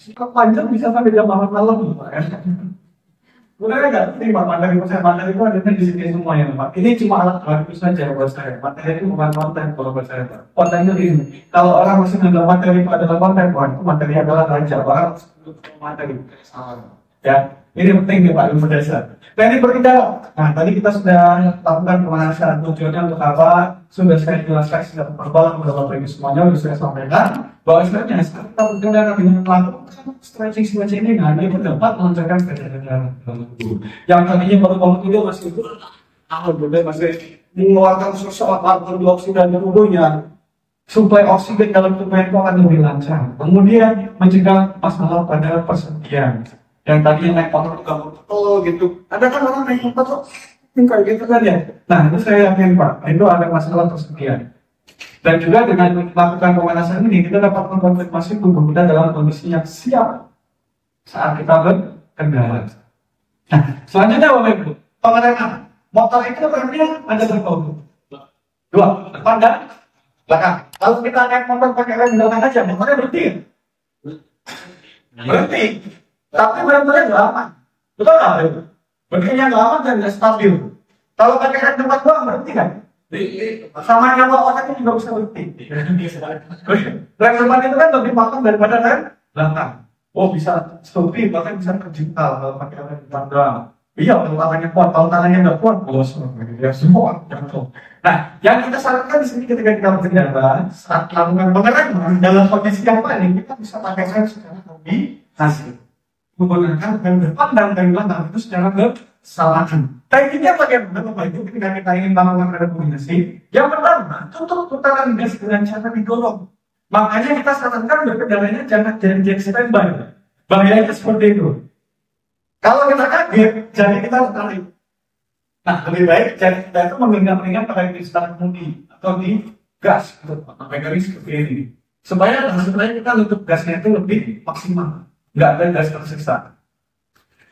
suka panjang bisa sampai jam 8 malam Pak ya. Sebenarnya nggak penting Pak, materi itu ada di sini semuanya Pak. Ini cuma alat bantu saja buat saya. Materi itu bukan konten kalau buat saya Pak. Konten itu ini. Kalau orang masih menganggap materi itu adalah konten, Pak, itu materi adalah raja. Orang harus menutup materi. Ya, ini penting nih Pak, ilmu dasar. Teknik berbicara. Nah, tadi kita sudah lakukan pemanasan. Tujuannya untuk apa? Sudah saya jelaskan secara verbal kepada Bapak Ibu semuanya. Sudah saya sampaikan bahwa sebenarnya kita berbicara dengan melakukan stretching ini, nah dia dapat melancarkan kesadaran dalam tubuh. Yang tadinya baru tidur masih masih mengeluarkan sesuatu karbon dioksida di tubuhnya, suplai oksigen dalam tubuh itu akan lebih lancar. Kemudian mencegah masalah pada persendian. Yang tadinya naik motor juga betul gitu. Ada kan orang naik motor kayak gitu kan ya. Nah itu saya yakin Pak, itu ada masalah persendian. Dan juga dengan melakukan pemanasan ini kita dapat mengkonfirmasi tubuh kita dalam kondisi yang siap saat kita berkendara. Nah selanjutnya Bapak Ibu, pengereman motor itu remnya ada berapa? Dua, depan dan belakang. Kalau kita naik motor pakai rem belakang aja, motornya berhenti. Berhenti. Tapi benar-benar nggak aman, betul nggak itu? Berhentinya nggak aman dan nggak stabil. Kalau pakai rem depan doang berhenti kan? Sama yang bawa otaknya juga bisa berhenti. Rem depan itu kan lebih matang daripada rem belakang. Oh bisa stopin, bahkan bisa terjungkal kalau pakai rem depan doang. Iya, kalau tangannya kuat, kalau tangannya nggak kuat, bos, ya semua jatuh. Nah, yang kita sarankan di sini ketika kita berkendara, saat melakukan pengereman dalam kondisi yang paling kita bisa pakai rem secara kombinasi. Menggunakan rem depan dan rem belakang itu secara bersamaan. Tekniknya bagaimana Bapak Ibu ketika kita ingin melakukan rem kombinasi? Yang pertama, tutup putaran gas dengan cara didorong. Makanya kita sarankan berkendaranya jangan jadi standby. Bahayanya seperti itu. Kalau kita kaget, jadi kita tarik. Nah, lebih baik jadi kita itu menggenggam-genggam pada di start kemudi atau di gas, pakai garis seperti ini. Supaya kita tutup gasnya itu lebih maksimal. Nggak ada gas tersisa.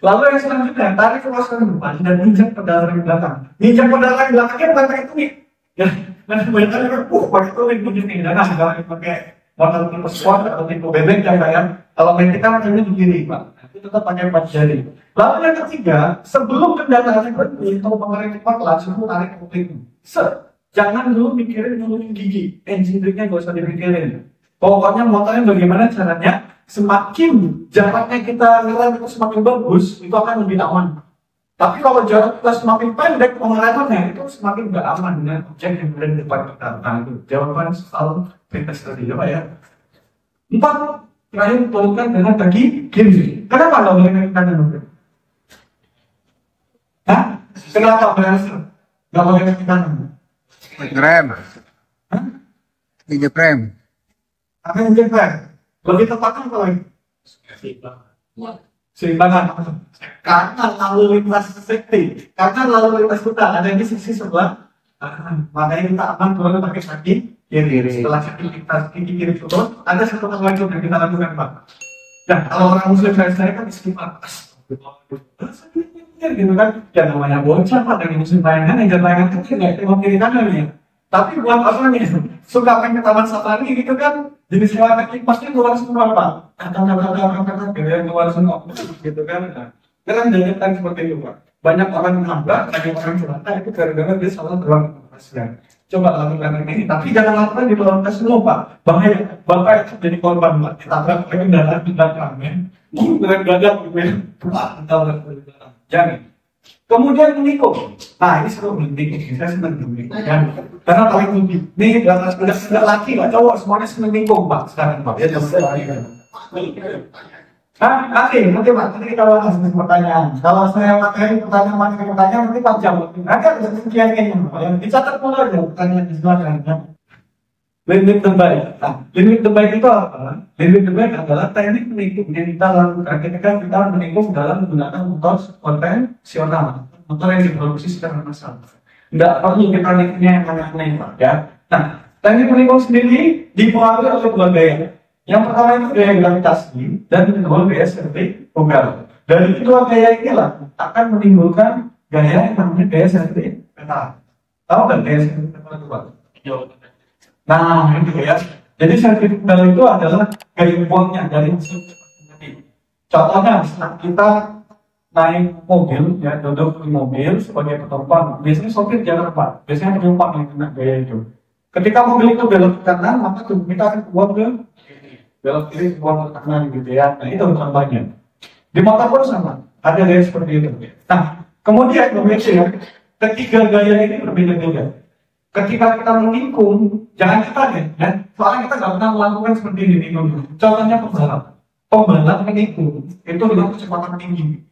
Lalu yang selanjutnya, tarik ke ke depan dan injak pedal rem belakang. Injak pedal rem belakangnya bukan pakai tunik. Ya, nanti banyak kan, pakai tunik begini. Dan nggak pakai motor tipe sport atau tipe bebek yang kayak kalau main kita macamnya begini, Pak. Itu tetap pakai 4 jari. Lalu yang ketiga, sebelum kendaraan berhenti atau pengerim cepat langsung tarik kopling. Jangan dulu mikirin nurunin gigi. Engine brake-nya nggak usah dipikirin. Pokoknya motornya bagaimana caranya? Semakin jaraknya kita ngerem itu semakin bagus, itu akan lebih aman. Tapi kalau jarak kita semakin pendek, pengeremannya itu semakin nggak aman dengan objek yang berada di depan kita. Nah itu jawaban soal fitness tadi ya Pak ya. 4, terakhir turunkan dengan kaki kiri. Kenapa nggak boleh kaki kanan? Hah? Kenapa berhasil? Nggak boleh kaki kanan? Rem. Hah? Injek rem. Apa yang injek rem? Lebih tepatnya apa lagi? Seimbangan. Karena lalu lintas safety, karena lalu lintas kita ada di sisi sebelah makanya kita aman turun pakai kaki kiri. Setelah kaki kiri turun, ada satu hal lagi yang kita lakukan Pak. Nah kalau orang muslim saya kan di sekitar gitu kan, ya namanya bocah Pak dari muslim layangan, yang layangan kecil nggak tengok kiri kanan ya. Tapi buat orang yang suka main ke taman safari gitu kan, jenis hewan kaki pasti keluar semua Pak. Kata-kata yang keluar semua gitu kan. Karena jangan seperti itu Pak. Banyak orang nabrak, banyak orang celaka itu gara-gara dia salah dalam pengoperasian. Coba lakukan ini, tapi jangan lakukan di luar tes semua Pak. Bahaya, Bapak itu jadi korban Pak. Ditabrak pakai kendaraan di belakangnya, dengan gagal gitu ya. Jangan. Kemudian menikung. Nah ini seru menikung. Saya senang menikung. Karena paling tinggi. Nih nggak laki nggak cowok semuanya senang menikung Pak sekarang Pak. Ya nanti Pak. Nanti kita bahas pertanyaan. Kalau saya materi pertanyaan nanti 4 jam. Nanti ada sekian Pak. Yang dicatat dulu aja pertanyaan di sebelah kan. Limit terbaik. Nah, limit terbaik itu apa? Limit terbaik adalah teknik menikung yang kita lakukan ketika kita menikung dalam menggunakan motor konvensional, motor yang diproduksi secara massal. Tidak perlu kita nikungnya yang aneh-aneh Pak ya. Nah, teknik menikung sendiri dipengaruhi oleh 2 gaya. Yang pertama itu gaya gravitasi dan kedua gaya sentrifugal. Dari kedua gaya inilah akan menimbulkan gaya yang namanya gaya sentripetal. Tahu nggak gaya sentripetal itu Pak? Nah, itu ya. Jadi sentrifugal itu adalah gaya buangnya dari hasil. Contohnya, saat kita naik mobil, ya duduk di mobil sebagai penumpang, biasanya sopir jangan depan, biasanya penumpang yang kena gaya itu. Ketika mobil itu belok ke kanan, maka tubuh kita akan buang ke kiri, belok kiri buang ke kanan gitu ya. Nah itu contohnya. Di motor pun sama, ada gaya seperti itu. Nah kemudian ya, ketiga gaya ini berbeda-beda. Ketika kita menikung, jangan kita ya, soalnya kita nggak pernah melakukan seperti ini. Contohnya pembalap menikung itu dengan kecepatan tinggi.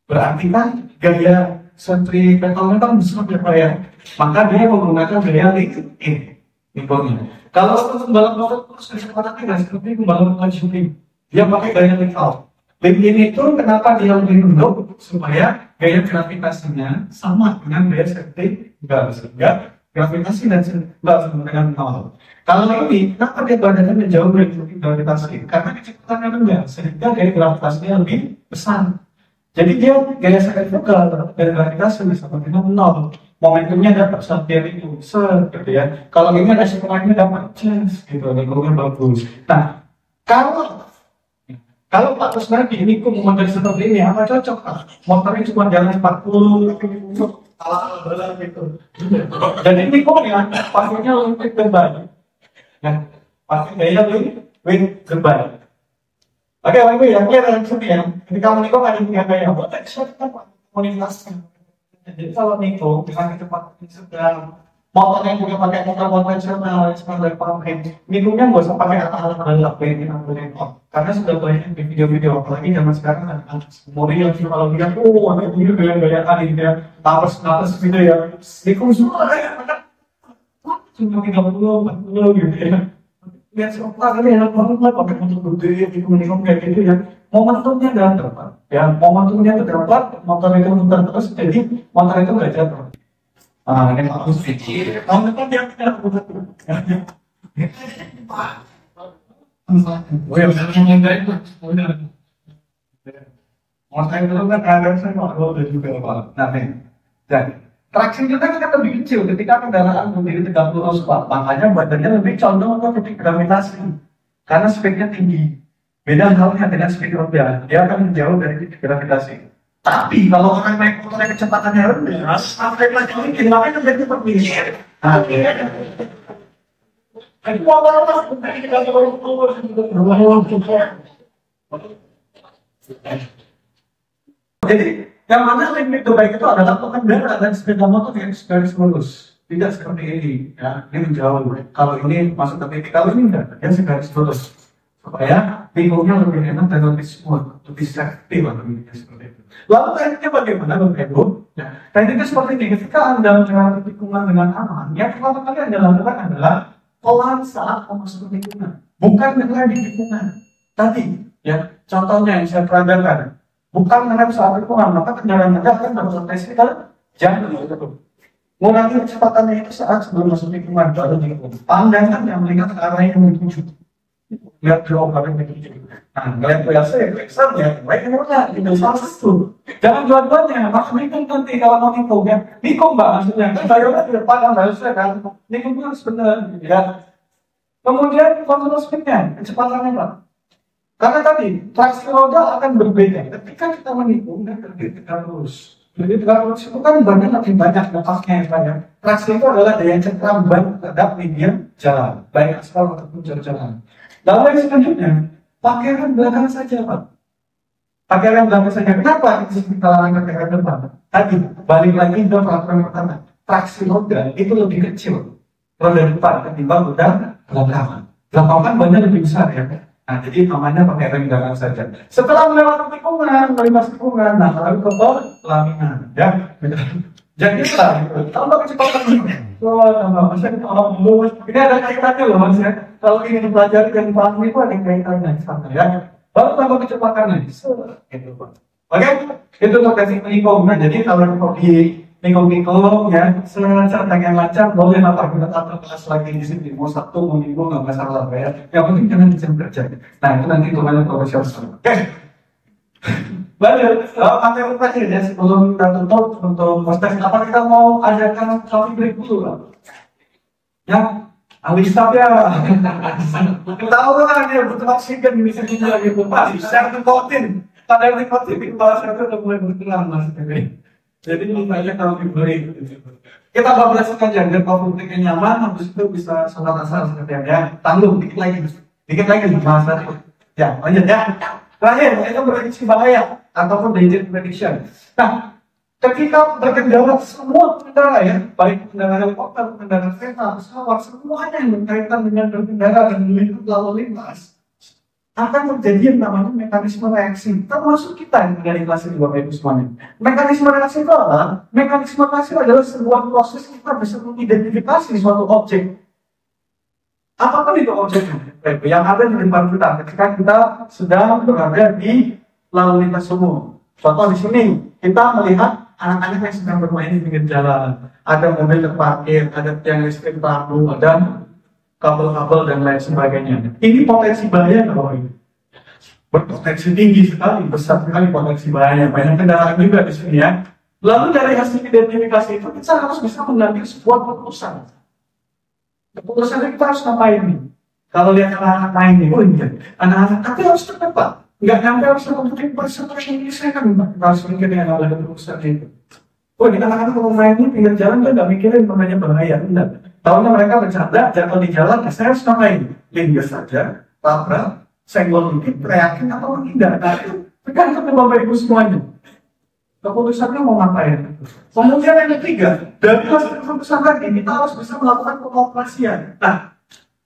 Berarti kan gaya sentripetalnya kan besar ya, maka dia menggunakan gaya nikungnya. Kalau pembalap motor terus kecepatannya nggak seperti pembalap MotoGP, dia pakai gaya lift off. Lift ini itu kenapa dia lebih lembut supaya gaya gravitasinya sama dengan gaya safety belt, sehingga gravitasi dan belt sama dengan nol. Kalau ini, kenapa dia badannya menjauh dari gravitasi? Karena kecepatannya rendah, sehingga gaya gravitasinya lebih besar. Jadi dia gaya sentrifugal dan gravitasi sama dengan nol. Momentumnya dapat sampai itu, gitu ya. Kalau ini ada sekolahnya dapat chance, gitu, lingkungan bagus. Nah, kalau Pak Kusnadi ini kok model seperti ini, apa cocok Pak? Motornya cuma jalan 40 ala-ala gitu. Dan ini kok ya, pakainya lebih terbaik. Nah, pakai gaya lebih terbaik. Oke, Pak ya, kelihatan sini ya. Ketika menikung ada tiga gaya, buat kita komunitasnya. Jadi kalau nikung dengan kecepatan sedang, motor yang juga pakai motor konvensional, standar pabrik, nikungnya nggak usah pakai alat-alat karena sudah banyak di video-video, apalagi zaman sekarang kan kemudian kalau bilang, ada video gaya kali dia tapes gitu ya, nikung semua cuma 30-40 gitu ya. Lihat seorang kali enak banget lah pakai motor gede, nikung kayak gitu ya. Momentumnya dapat, ya momentumnya terdapat, motor itu muter terus, jadi motor itu nggak jatuh. Ini bagus video. Tahun depan dia tidak buat. Oh ya, yang enggak itu. Motor itu kan ada saya udah juga Pak. Nah, jadi traksi kita lebih kecil ketika kendaraan berdiri 30 horsepower, makanya badannya lebih condong ke titik gravitasi karena speednya tinggi. Beda halnya dengan speed roda, dia akan menjauh dari titik gravitasi. Tapi kalau orang naik motor kecepatannya rendah, sampai lagi mungkin makanya terjadi seperti ini. Jadi yang mana limit terbaik itu adalah pengendara dan sepeda motor yang garis lurus, tidak seperti ini. Ya, ini menjauh. Kalau ini masuk ke titik, kalau ini enggak, dia segaris lurus. Supaya lingkungnya lebih enak dan lebih smooth, lebih safety lah seperti itu. Lalu tekniknya bagaimana Bapak Ibu? Ya, tekniknya seperti ini, ketika Anda melewati tikungan dengan aman, yang pertama kali Anda lakukan adalah pelan saat memasuki tikungan, bukan mengerem di tikungan. Tadi, ya, contohnya yang saya peragakan, bukan mengerem saat tikungan, maka kendaraan Anda akan berorientasi ke jalan itu. Mengurangi kecepatannya itu saat sebelum masuk tikungan, baru tikungan. Pandangan yang melihat ke arah yang menuju. Lihat jauh kali begitu. Nah, ngeliat biasa ya, biasa ya, baik murah, itu salah satu. Jangan dua-duanya, maksudnya nanti kalau mau nikung ya, nikung mbak maksudnya, kan bayarnya di depan harusnya kan, nikung harus benar, ya. Kemudian kontrol speednya, kecepatannya pak. Karena tadi traksi roda akan berbeda. Ketika kita menikung dan berdiri tegak lurus. Jadi tegak lurus itu kan banyak lebih banyak lepasnya yang banyak. Traksi itu adalah daya cengkram ban terhadap linear jalan, baik aspal ataupun jalan. Lalu yang selanjutnya, pakai rem belakang saja Pak. Pakai rem belakang saja. Kenapa kita larang pakai rem depan? Tadi balik lagi ke peraturan pertama. Traksi roda itu lebih kecil roda depan ketimbang roda belakang. Belakang kan banyak lebih besar ya. Nah jadi namanya pakai rem belakang saja. Setelah melewati tikungan, melintasi tikungan, nah lalu ke pelaminan, ya. Jadi tambah kecepatan. Ini ada kaitannya loh mas ya. Kalau ingin belajar dan paham itu ada kaitannya sama ya. Baru tambah kecepatannya. Gitu pak. Oke, itu untuk teknik menikung. Nah jadi kalau di nikung-nikung ya, secara yang lancar boleh apa kita atur kelas lagi di sini. Mau Sabtu mau Minggu nggak masalah ya. Yang penting jangan jam kerja. Nah itu nanti hitungannya profesional. Oke. Baik, materi terakhir ya sebelum kita tutup untuk proses apa kita mau adakan coffee break dulu lah. Ya, Alisap ya. Tahu kan dia butuh oksigen bisa tinggal gitu. Pak, share nikotin. Kadang nikotin di kepala saya udah mulai berkurang mas. Jadi banyak kalau dibeli. Kita bablas saja biar publiknya nyaman, habis itu bisa sholat asar seperti ya. Tanggung dikit lagi mas. Ya, lanjut ya. Terakhir, itu prediksi bahaya ataupun danger prediction. Nah, ketika berkendara semua pengendara ya, baik pengendara helikopter, pengendara kereta, pesawat, semuanya yang berkaitan dengan berkendara dan melintasi lalu lintas akan terjadi yang namanya mekanisme reaksi, termasuk kita yang dari kelas ini Bapak Ibu semuanya. Mekanisme reaksi adalah sebuah proses kita bisa mengidentifikasi suatu objek. Apapun itu objeknya yang ada di depan kita ketika kita sedang berada di lalu lintas umum. Contoh di sini kita melihat anak-anak yang sedang bermain di pinggir jalan, ada mobil terparkir, ada tiang listrik lampu, ada kabel-kabel dan lain sebagainya. Ini potensi bahaya Bapak Ibu. Berpotensi tinggi sekali, besar sekali potensi bahaya. Banyak kendaraan juga di sini ya. Lalu dari hasil identifikasi itu kita harus bisa mengambil sebuah keputusan. Keputusannya kita harus ngapain nih? Kalau lihat anak-anak main nih, oh iya, anak-anak tapi harus cepat Pak. Nggak nyampe harus mungkin persen ini saya kan Pak. Harus mikir yang ada keputusan itu. Oh ini anak-anak kalau main ini pinggir jalan kan nggak mikirin namanya bahaya, enggak. Tahunya mereka bercanda, jatuh di jalan, saya harus ngapain? Lindas saja, tabrak, senggol dikit, teriakin atau tidak. Nah itu tergantung ke Bapak Ibu semuanya. Keputusannya mau ngapain? Kemudian yang ketiga, dari hasil keputusan tadi kita harus bisa melakukan pengoperasian. Nah,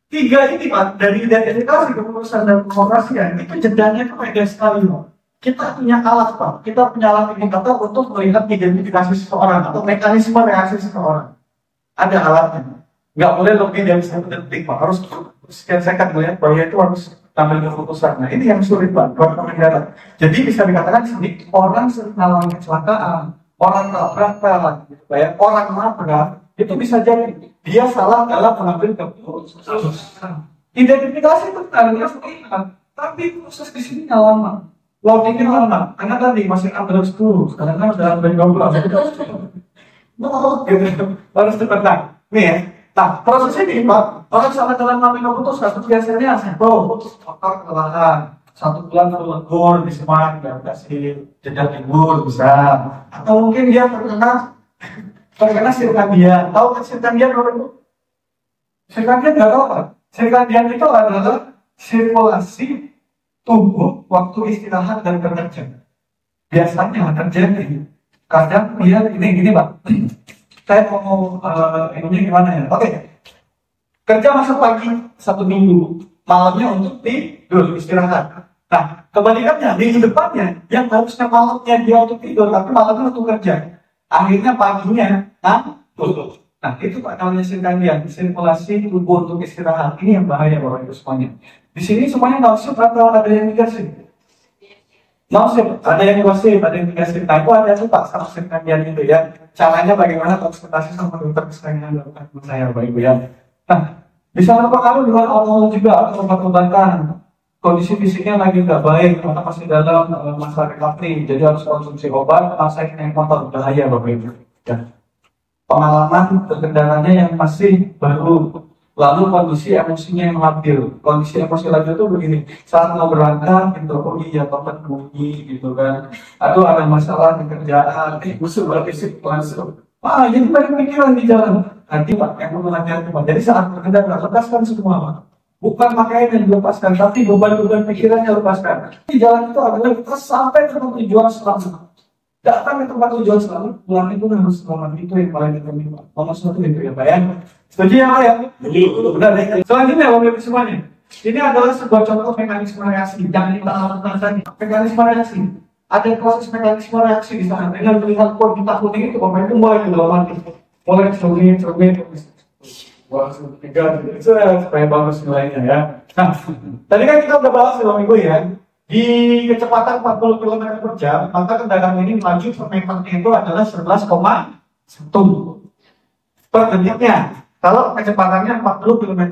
tiga ini Pak, dari identifikasi keputusan dan pengoperasian itu jedanya itu beda sekali Pak. Kita punya alat Pak, kita punya alat indikator untuk melihat identifikasi seseorang atau mekanisme reaksi seseorang. Ada alatnya, nggak boleh lebih dari 1 detik Pak, harus sekian second melihat bahwa itu harus ambil keputusan. Nah ini yang sulit Pak, buat pengendara. Jadi bisa dikatakan sini orang sering mengalami kecelakaan, orang tabrakan, gitu ya, orang nabrak, itu bisa jadi dia salah dalam mengambil keputusan. Identifikasi itu tandanya seperti itu, tapi proses di sini lama. Loadingnya lama, karena tadi masih Android 10, sekarang kan sudah Android 12. Gitu, harus cepat. Nih ya. Nah, proses ini Pak, orang salah dalam mengambil keputusan biasanya motor kelelahan, 1 bulan terlebur di semak, nggak kasih jeda libur bisa, atau mungkin dia terkena sirkadian. Tahu kan sirkadian Bapak Ibu? Sirkadian nggak tahu Pak. Sirkadian itu adalah sirkulasi tubuh waktu istirahat dan bekerja. Biasanya terjadi kadang dia gini Pak. Saya mau ini gimana ya? Oke. Kerja masuk pagi 1 minggu, malamnya untuk tidur istirahat. Nah, kebalikannya di depannya yang harusnya malamnya dia untuk tidur, tapi malamnya untuk kerja. Akhirnya paginya ngantuk. Nah, itu Pak namanya sirkulasi tubuh untuk istirahat. Ini yang bahaya Bapak Ibu semuanya. Di sini semuanya nggak atau ada yang dikasih. Ada yang gosip, ada yang dikasih. Nah, itu ada tuh Pak sama sirkadian itu ya. Caranya bagaimana konsultasi sama dokter kesayangan lakukan saya Bapak Ibu ya. Nah, bisa terpengaruh dengan awal juga atau obat-obatan. Kondisi fisiknya lagi nggak baik, karena masih dalam masa recovery, jadi harus konsumsi obat, masa naik motor bahaya Bapak Ibu. Ya. Pengalaman berkendaranya yang masih baru, lalu kondisi emosinya yang labil. Kondisi emosi labil itu begini, saat mau berangkat gitu, oh iya tempat bunyi gitu kan, atau ada masalah di kerjaan, musuh berfisik langsung. Wah, jadi banyak pikiran di jalan. Nanti Pak, yang mau latihan Pak. Jadi saat berkendara, lepaskan semua Pak. Bukan pakaian yang dilepaskan, tapi beban-beban pikirannya lepaskan. Di jalan itu adalah kita sampai ke tempat tujuan selamat. Datang ke tempat tujuan selamat, pulang itu harus selamat. Itu yang paling penting Pak. Nomor 1 itu ya Pak ya. Setuju ya Pak ya? Benar ya. Selanjutnya Bapak Ibu semuanya. Ini adalah sebuah contoh mekanisme reaksi yang kita lakukan tadi. Mekanisme reaksi. Ada proses mekanisme reaksi di sana. Dengan melihat kode kuning itu Bapak Ibu mulai melawan. Mulai cermin. Wah, 3 itu supaya bagus nilainya ya. Nah, tadi kan kita udah bahas Bapak Ibu ya. Di kecepatan 40 km per jam, maka kendaraan ini melaju permeternya itu adalah 11,1 per detiknya. Kalau kecepatannya 40 km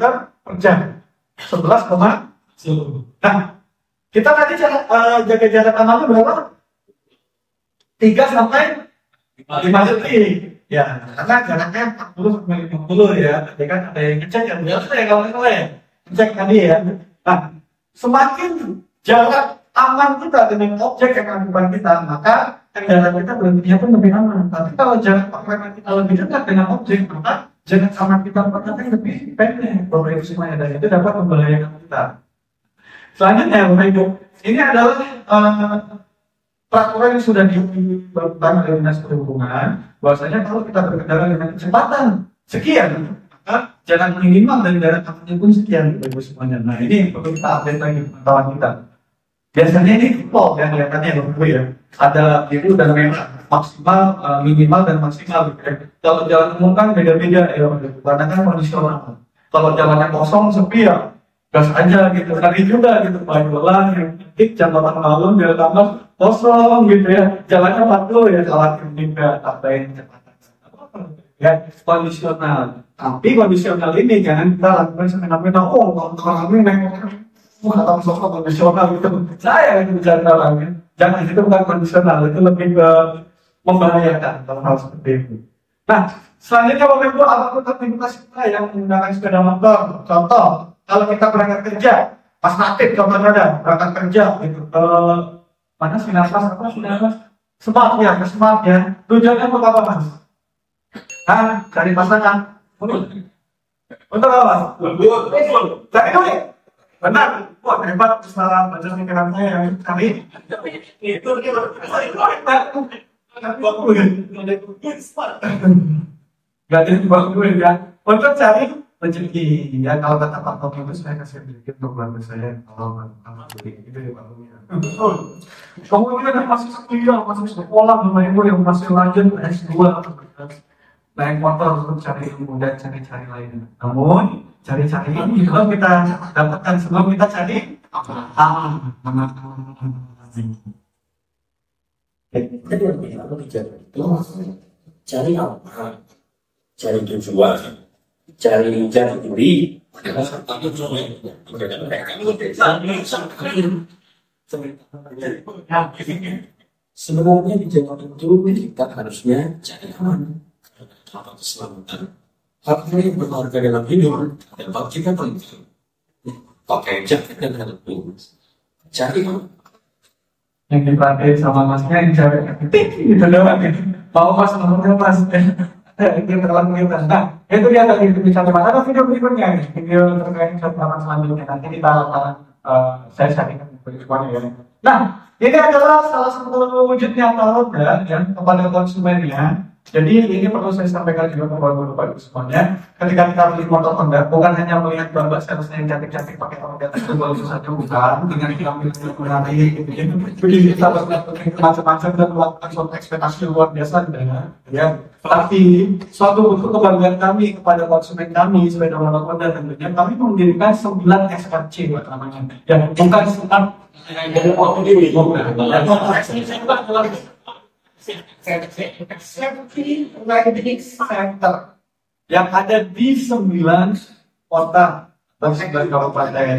per jam, 11,1. Nah, kita tadi jaga jarak amalnya berapa? 3 sampai 5 detik. Ya, karena jaraknya 40 sampai 50 ya. Tadi kan ada yang ngecek ya, biasa ya kalau nggak salah ya. Ngecek tadi ya. Nah, semakin jarak aman kita dengan objek yang ada di depan kita, maka kendaraan kita berhentinya pun lebih aman. Tapi kalau jarak pengereman kita lebih dekat dengan objek, maka jarak aman kita berhenti lebih pendek. Bapak Ibu semuanya, dan itu dapat membahayakan kita. Selanjutnya, Bapak Ibu, ini adalah peraturan yang sudah dilakukan oleh Dinas Perhubungan, bahwasanya kalau kita berkendara dengan kecepatan sekian, maka jarak minimal dan jarak amannya pun sekian, Bapak Ibu semuanya. Nah, ini perlu kita update lagi pengetahuan kita. Biasanya ini pol yang kelihatannya Bapak ya, ada biru dan merah, maksimal, minimal dan maksimal. Gitu ya. Kalau jalan umum kan beda-beda ya, karena kan kondisional. Kalau jalannya kosong sepi ya, gas aja gitu. Tadi juga gitu, Pak yang titik jam 8 malam dia tambah kosong gitu ya, jalannya 40 ya, khawatir juga tambahin kecepatan. Ya, kondisional. Tapi kondisional ini jangan kita lakukan semena-mena. Oh, kalau kami naik atau sosok kondisional gitu, saya yang bicara lagi. Jangan, itu bukan kondisional, itu lebih ke membahayakan kalau hal seperti itu. Nah, selanjutnya Bapak Ibu, apapun aktivitas kita yang menggunakan sepeda motor, contoh kalau kita berangkat kerja, Mas Natif contohnya ada berangkat kerja gitu ke mana Sinarmas apa Sinarmas Smart ya, ke Smart ya. Tujuannya untuk apa Mas? Cari pasangan. Untuk apa? Cari duit. Benar. Wah, hebat usaha baca pikiran saya yang kali ini. Itu dia. Gak jadi buat duit ya. Untuk cari rezeki ya, kalau kata Pak Tom itu saya kasih sedikit untuk bantu saya kalau beli itu ya Pak Tom ya. Kamu ini kan masih kuliah, masih sekolah, Bapak yang masih lanjut S2 naik motor untuk cari ilmu dan cari-cari lainnya. Namun cari-cari ini kalau kita dapatkan sebelum kita cari cari apa? Cari tujuan, cari jati diri. Sebenarnya di jalan itu kita harusnya cari aman, keselamatan. Hal ini berharga dalam hidup dan bagi kita penting. Pakai jaket dan helm. Cari aman. Yang dipakai sama masnya yang cewek gitu doang ya. Mau Mas nomornya Mas. Itu terlalu kita. Nah, itu dia tadi bicara Mas. Ada video berikutnya nih, video terkait catatan selanjutnya. Nanti kita akan saya carikan semuanya ya. Nah, ini adalah salah satu wujud nyata roda yang kepada konsumennya. Jadi ini perlu saya sampaikan juga kepada semuanya. Ketika kita beli motor Honda, bukan hanya melihat bapak salesnya yang cantik-cantik pakai Honda itu bagus saja, bukan. Dengan kita mengenai begitu kita macam-macam dan melakukan suatu ekspektasi luar biasa, ya. Tapi suatu bentuk kebanggaan kami kepada konsumen kami sepeda motor Honda tentunya kami mengirimkan 9 SKC namanya. Ya, bukan sekitar center yang ada di 9 kota dan 9 kabupaten,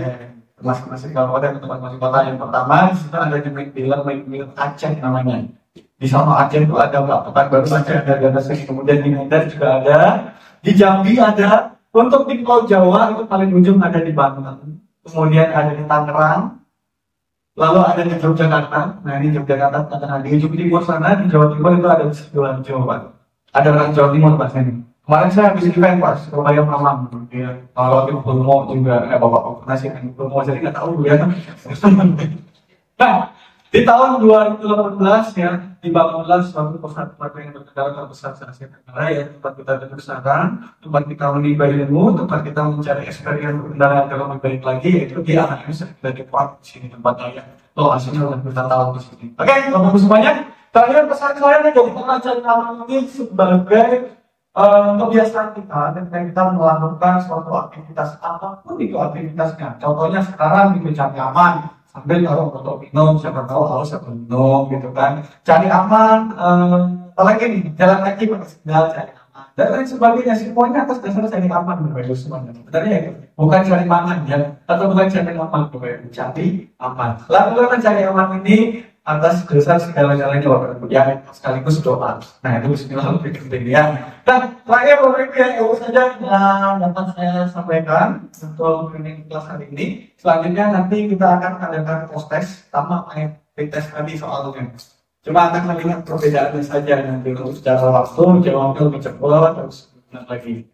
masing-masing kabupaten atau masing-masing kota. Yang pertama di situ ada di Medan Aceh namanya. Di sana Aceh itu ada Pekanbaru Aceh, ada Gadasing, kemudian di Medan juga ada, di Jambi ada, untuk di Pulau Jawa itu paling ujung ada di Banten, kemudian ada di Tangerang. Lalu ada di Yogyakarta, nah ini Yogyakarta, di ujung timur sana, di Jawa Timur itu ada di Sidoarjo, Pak. Ada orang Jawa Timur, Pak, ini. Kemarin saya habis event, Pak, Surabaya Malam. Ya. Kalau di Bromo juga, Bapak nasi Bromo, jadi nggak tahu ya. Nah, di tahun 2018 ya, dibangunlah suatu pusat pelatihan berkendara terbesar se-Asia Tenggara, ya, tempat kita duduk sekarang, tempat kita menimba ilmu, tempat kita mencari experience berkendara yang lebih baik lagi, yaitu di AMS dari Park di sini tempatnya ya. Lokasinya sudah kita tahu di sini. Oke, Bapak-Ibu semuanya, terakhir pesan saya nih, jadi pengajar ini sebagai kebiasaan kita ketika kita melakukan suatu aktivitas apapun itu aktivitasnya. Contohnya sekarang di cari aman. Sambil kalau untuk minum, siapa tahu haus atau minum gitu kan. Cari aman, apalagi nih, jalan kaki pakai sendal, cari aman. Dan lain sebagainya, semuanya atas dasar cari aman, Bapak-Ibu semuanya. Sebenarnya itu bukan cari makan ya, atau bukan cari aman, Bapak-Ibu, cari aman. Lalu cari aman ini atas dosa segala-galanya Bapak Ibu yang sekaligus doa. Nah itu bismillah lebih penting ya. Nah terakhir Bapak Ibu yang saja yang dapat saya sampaikan untuk training kelas hari ini. Selanjutnya nanti kita akan adakan post-test sama kayak tes tadi soalnya. Cuma akan melihat perbedaannya saja nanti untuk secara waktu jawabnya lebih cepat terus lagi.